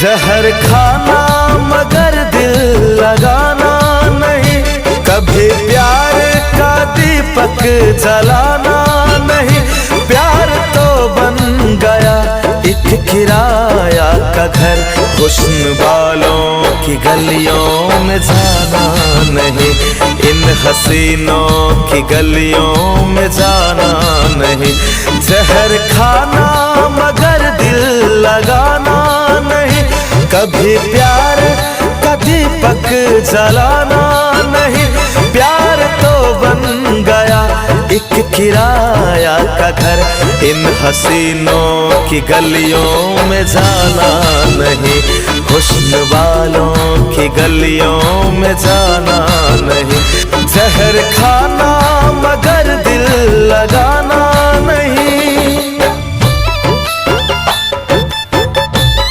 जहर खाना मगर दिल लगाना नहीं, कभी प्यार का दीपक जलाना नहीं। प्यार तो बन गया एक किराया का घर, हुस्न वालों की गलियों में जाना नहीं, इन हसीनों की गलियों में जाना नहीं। जहर खाना मगर दिल लगाना नहीं, कभी प्यार का दीपक जलाना नहीं। प्यार तो बन गया एक किराया का घर, इन हसीनों की गलियों में जाना नहीं, हुस्न वालों की गलियों में जाना नहीं। जहर खाना मगर दिल लगाना